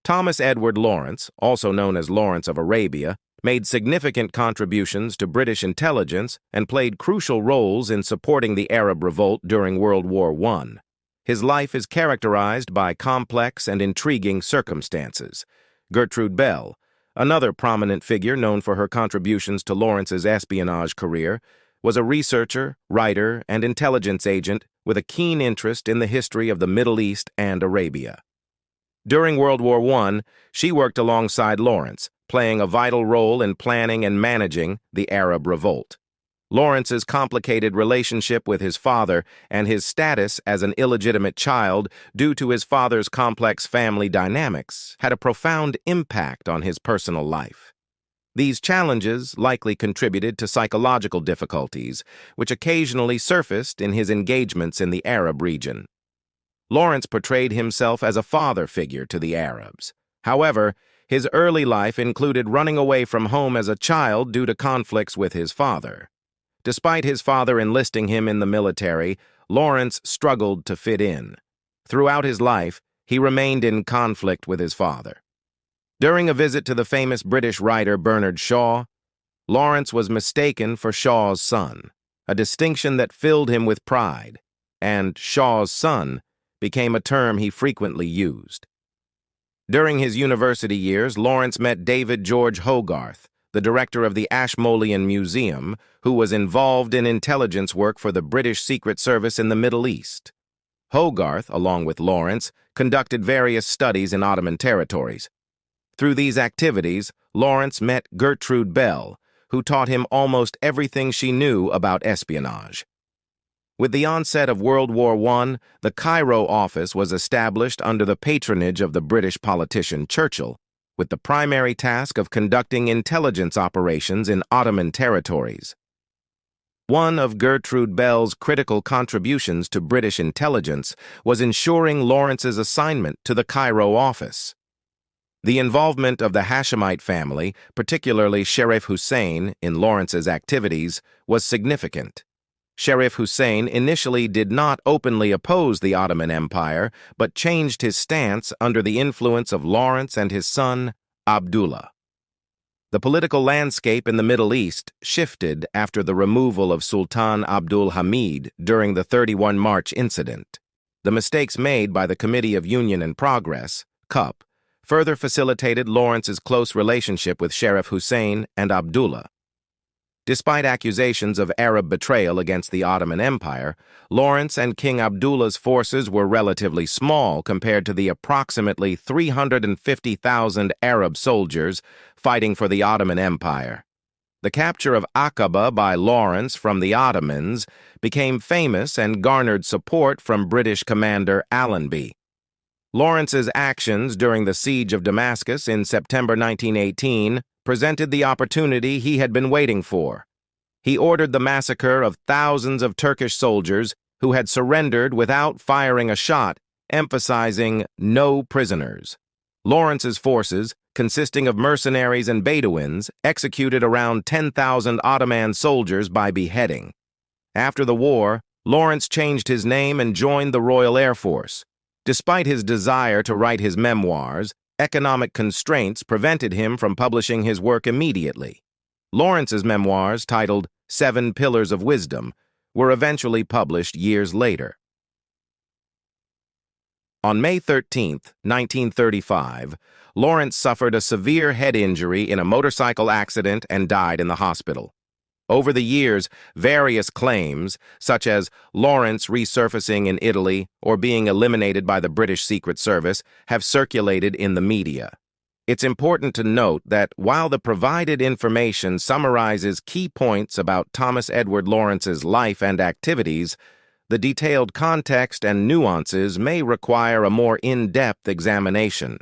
Thomas Edward Lawrence, also known as Lawrence of Arabia, made significant contributions to British intelligence and played crucial roles in supporting the Arab Revolt during World War I. His life is characterized by complex and intriguing circumstances. Gertrude Bell, another prominent figure known for her contributions to Lawrence's espionage career, was a researcher, writer, and intelligence agent with a keen interest in the history of the Middle East and Arabia. During World War I, she worked alongside Lawrence, playing a vital role in planning and managing the Arab Revolt. Lawrence's complicated relationship with his father and his status as an illegitimate child due to his father's complex family dynamics had a profound impact on his personal life. These challenges likely contributed to psychological difficulties, which occasionally surfaced in his engagements in the Arab region. Lawrence portrayed himself as a father figure to the Arabs. However, his early life included running away from home as a child due to conflicts with his father. Despite his father enlisting him in the military, Lawrence struggled to fit in. Throughout his life, he remained in conflict with his father. During a visit to the famous British writer Bernard Shaw, Lawrence was mistaken for Shaw's son, a distinction that filled him with pride, and Shaw's son became a term he frequently used. During his university years, Lawrence met David George Hogarth, the director of the Ashmolean Museum, who was involved in intelligence work for the British Secret Service in the Middle East. Hogarth, along with Lawrence, conducted various studies in Ottoman territories. Through these activities, Lawrence met Gertrude Bell, who taught him almost everything she knew about espionage. With the onset of World War I, the Cairo office was established under the patronage of the British politician Churchill, with the primary task of conducting intelligence operations in Ottoman territories. One of Gertrude Bell's critical contributions to British intelligence was ensuring Lawrence's assignment to the Cairo office. The involvement of the Hashemite family, particularly Sharif Hussein, in Lawrence's activities was significant. Sharif Hussein initially did not openly oppose the Ottoman Empire, but changed his stance under the influence of Lawrence and his son, Abdullah. The political landscape in the Middle East shifted after the removal of Sultan Abdul Hamid during the 31 March incident. The mistakes made by the Committee of Union and Progress, CUP, further facilitated Lawrence's close relationship with Sharif Hussein and Abdullah. Despite accusations of Arab betrayal against the Ottoman Empire, Lawrence and King Abdullah's forces were relatively small compared to the approximately 350,000 Arab soldiers fighting for the Ottoman Empire. The capture of Aqaba by Lawrence from the Ottomans became famous and garnered support from British commander Allenby. Lawrence's actions during the siege of Damascus in September 1918 presented the opportunity he had been waiting for. He ordered the massacre of thousands of Turkish soldiers who had surrendered without firing a shot, emphasizing no prisoners. Lawrence's forces, consisting of mercenaries and Bedouins, executed around 10,000 Ottoman soldiers by beheading. After the war, Lawrence changed his name and joined the Royal Air Force. Despite his desire to write his memoirs, economic constraints prevented him from publishing his work immediately. Lawrence's memoirs, titled 7 Pillars of Wisdom, were eventually published years later. On May 13, 1935, Lawrence suffered a severe head injury in a motorcycle accident and died in the hospital. Over the years, various claims, such as Lawrence resurfacing in Italy or being eliminated by the British Secret Service, have circulated in the media. It's important to note that while the provided information summarizes key points about Thomas Edward Lawrence's life and activities, the detailed context and nuances may require a more in-depth examination.